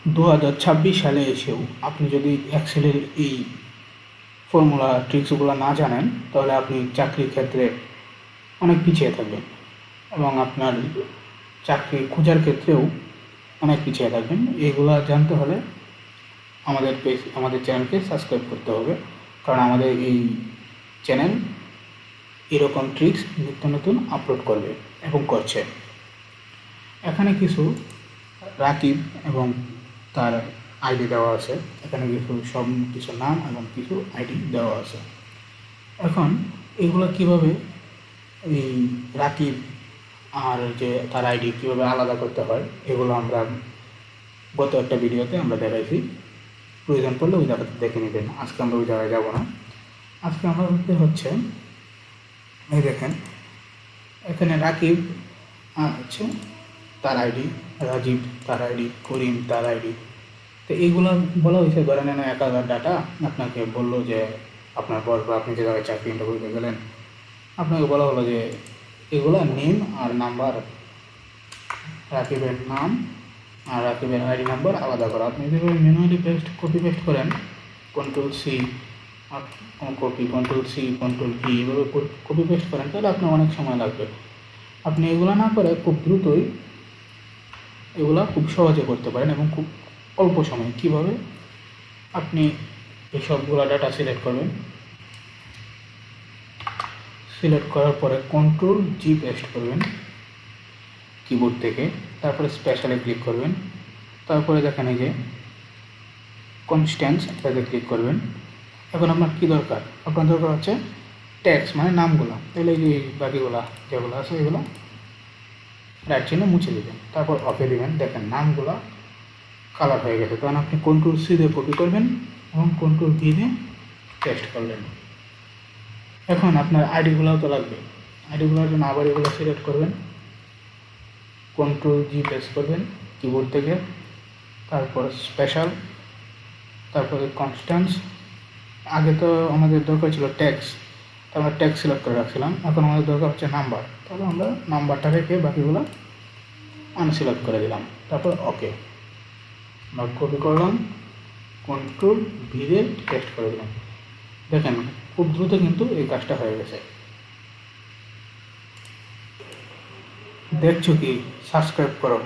2026 সালে এসেও আপনি যদি এক্সেলের এই ফর্মুলা ট্রিক্সগুলো না জানেন, তাহলে আপনি চাকরির ক্ষেত্রে অনেক পিছিয়ে থাকবেন এবং আপনার চাকরি খোঁজার ক্ষেত্রেও অনেক পিছিয়ে থাকবেন। এগুলো জানতে হলে আমাদের চ্যানেলকে সাবস্ক্রাইব করতে হবে, কারণ আমাদের এই চ্যানেল এরকম ট্রিক্স নিত্য নতুন আপলোড করবে এবং করছে। এখানে কিছু রাকিব এবং তার আইডি দেওয়া আছে, এখানে কিছু নাম এবং কিছু আইডি দেওয়া আছে। এখন এগুলো কিভাবে এই রাকিব আর যে তার আইডি কীভাবে আলাদা করতে হয়, এগুলো আমরা গত একটা ভিডিওতে আমরা দেখাইছি। প্রয়োজন পড়লে ওই জায়গাতে দেখে নেবেন। আজকে আমরা ওই জায়গায় যাব না। আজকে আমাদের হচ্ছে এই দেখেন, এখানে রাকিব হচ্ছে তার আইডি, রাজীব তার আইডি, করিম তার আইডি। তো এইগুলো বলা হয়েছে, ধরে নেন 1000 ডাটা আপনাকে বললো যে আপনার বস বা আপনি যে জায়গায় চাকরি ইন্টারভিউতে গেলেন, আপনাকে বলা হলো যে এগুলো নেম আর নাম্বার, রাকিবের নাম আর রাকিবের আইডি নাম্বার আলাদা করা। আপনি যদি ম্যানুয়ালি কপি পেস্ট করেন, Ctrl+C Ctrl+C Ctrl+V এভাবে কপি পেস্ট করেন, তাহলে আপনার অনেক সময় লাগবে। আপনি এগুলো না করে খুব দ্রুতই এগুলো খুব সহজে করতে পারেন এবং খুব অল্প সময়। কীভাবে? আপনি এই সবগুলো ডাটা সিলেক্ট করবেন, সিলেক্ট করার পরে Ctrl+G পেস্ট করবেন কিবোর্ড থেকে, তারপরে স্পেশালে ক্লিক করবেন, তারপরে দেখেন এই যে কনস্ট্যান্স, এটাতে ক্লিক করবেন। এখন আপনার কী দরকার? আপনার দরকার হচ্ছে ট্যাক্স, মানে নামগুলো। তাহলে এই যে বাকিগুলো যেগুলো আছে এগুলো রাইট চিহ্ন মুছে দেবেন, তারপর অফে দেবেন। দেখেন নামগুলো কালার হয়ে গেছে। তখন আপনি Ctrl+C দিয়ে কপি করবেন এবং Ctrl+V দিয়ে পেস্ট করবেন। এখন আপনার আইডিগুলোও তো লাগবে। আইডিগুলোর জন্য আবার এগুলো সিলেক্ট করবেন, Ctrl+G পেস্ট করবেন কিবোর্ড থেকে, তারপর স্পেশাল, তারপরে কনস্ট্যান্স। আগে তো আমাদের দরকার ছিল ট্যাক্স, তো আমরা ট্যাক্স সিলেক্ট করে রাখছিলাম। এখন আমাদের দরকার হচ্ছে নাম্বার, তাহলে আমরা নাম্বারটা রেখে বাকিগুলো আনসিলেক্ট করে দিলাম, তারপর ওকে। আমরা কপি করলাম, Ctrl+V দিয়ে পেস্ট করে দিলাম। দেখেন খুব দ্রুত কিন্তু এই কাজটা হয়ে গেছে। দেখছো কি? সাবস্ক্রাইব করো।